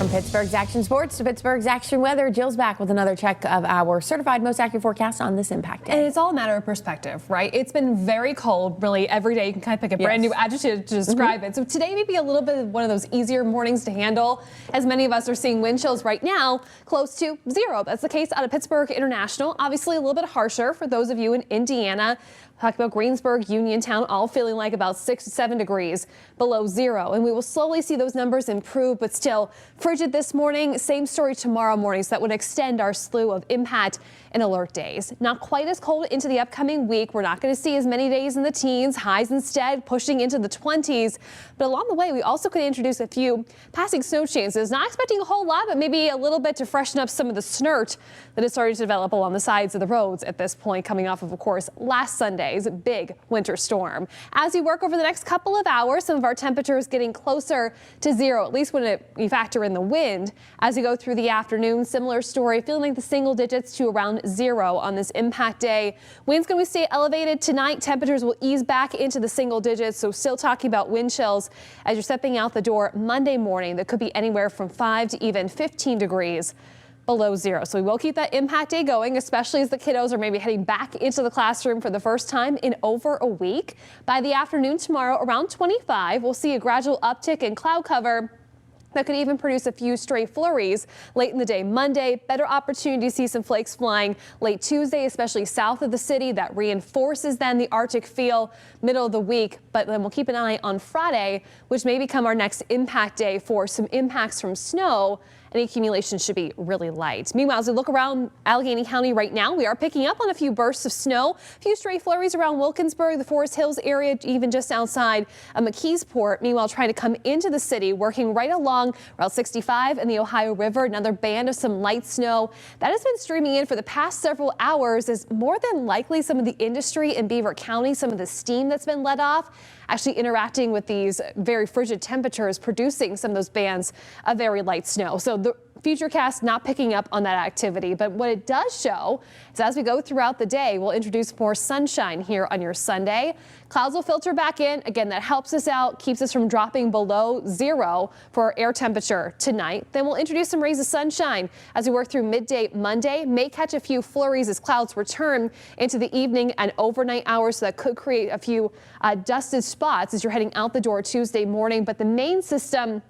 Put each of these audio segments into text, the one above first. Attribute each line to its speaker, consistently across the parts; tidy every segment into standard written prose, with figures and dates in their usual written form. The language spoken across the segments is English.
Speaker 1: From Pittsburgh's Action Sports to Pittsburgh's Action Weather, Jill's back with another check of our certified most accurate forecast on this impact day.
Speaker 2: And it's all a matter of perspective, right? It's been very cold, really, every day. You can kind of pick a brand new adjective to describe it. So today may be a little bit of one of those easier mornings to handle, as many of us are seeing wind chills right now close to 0. That's the case out of Pittsburgh International. Obviously a little bit harsher for those of you in Indiana. Talk about Greensburg, Uniontown, all feeling like about 6 to 7 degrees below 0. And we will slowly see those numbers improve, but still frigid this morning. Same story tomorrow morning, so that would extend our slew of impact and alert days. Not quite as cold into the upcoming week. We're not going to see as many days in the teens, highs instead pushing into the 20s. But along the way, we also could introduce a few passing snow chances. Not expecting a whole lot, but maybe a little bit to freshen up some of the snort that is starting to develop along the sides of the roads at this point, coming off of course, last Sunday's big winter storm. As we work over the next couple of hours, some of our temperatures getting closer to 0, at least when you factor in the wind. As we go through the afternoon, similar story, feeling like the single digits to around 0 on this impact day. Winds going to stay elevated tonight. Temperatures will ease back into the single digits, so still talking about wind chills as you're stepping out the door Monday morning. That could be anywhere from 5 to even 15 degrees below 0. So we will keep that impact day going, especially as the kiddos are maybe heading back into the classroom for the first time in over a week. By the afternoon tomorrow, around 25, we'll see a gradual uptick in cloud cover that could even produce a few stray flurries late in the day Monday. Better opportunity to see some flakes flying late Tuesday, especially south of the city. That reinforces then the Arctic feel middle of the week. But then we'll keep an eye on Friday, which may become our next impact day for some impacts from snow. Any accumulation should be really light. Meanwhile, as we look around Allegheny County right now, we are picking up on a few bursts of snow, a few stray flurries around Wilkinsburg, the Forest Hills area, even just outside of McKeesport. Meanwhile, trying to come into the city, working right along Route 65 and the Ohio River. Another band of some light snow that has been streaming in for the past several hours is more than likely some of the industry in Beaver County, some of the steam that's been let off, actually interacting with these very frigid temperatures, producing some of those bands of very light snow. So the Futurecast not picking up on that activity, but what it does show is as we go throughout the day, we'll introduce more sunshine here on your Sunday. Clouds will filter back in. Again, that helps us out, keeps us from dropping below 0 for our air temperature tonight. Then we'll introduce some rays of sunshine as we work through midday Monday. May catch a few flurries as clouds return into the evening and overnight hours, so that could create a few dusted spots as you're heading out the door Tuesday morning. But the main system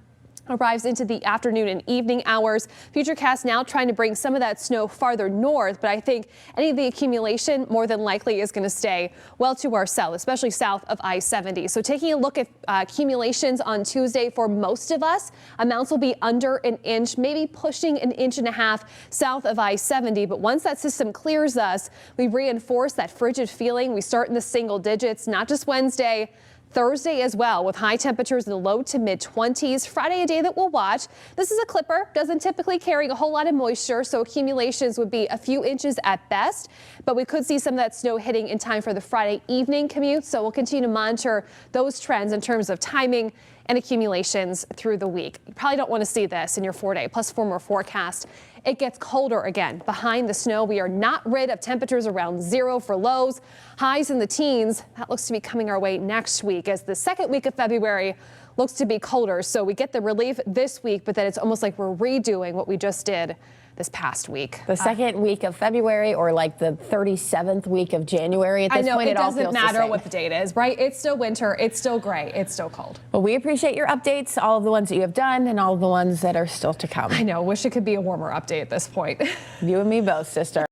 Speaker 2: arrives into the afternoon and evening hours. Futurecast now trying to bring some of that snow farther north, but I think any of the accumulation more than likely is going to stay well to our south, especially south of I-70. So taking a look at accumulations on Tuesday for most of us, amounts will be under an inch, maybe pushing an inch and a half south of I-70. But once that system clears us, we reinforce that frigid feeling. We start in the single digits, not just Wednesday, Thursday as well, with high temperatures in the low to mid 20s. Friday, a day that we'll watch. This is a clipper, doesn't typically carry a whole lot of moisture, so accumulations would be a few inches at best, but we could see some of that snow hitting in time for the Friday evening commute. So we'll continue to monitor those trends in terms of timing and accumulations through the week. You probably don't want to see this in your 4-day plus 4 more forecast. It gets colder again behind the snow. We are not rid of temperatures around 0 for lows. Highs in the teens. That looks to be coming our way next week, as the second week of February looks to be colder. So we get the relief this week, but then it's almost like we're redoing what we just did this past week.
Speaker 1: The second week of February, or like the 37th week of January. At this point,
Speaker 2: it doesn't matter what the date is, right? It's still winter. It's still gray. It's still cold.
Speaker 1: Well, we appreciate your updates, all of the ones that you have done and all of the ones that are still to come.
Speaker 2: I know. Wish it could be a warmer update at this point.
Speaker 1: You and me both, sister.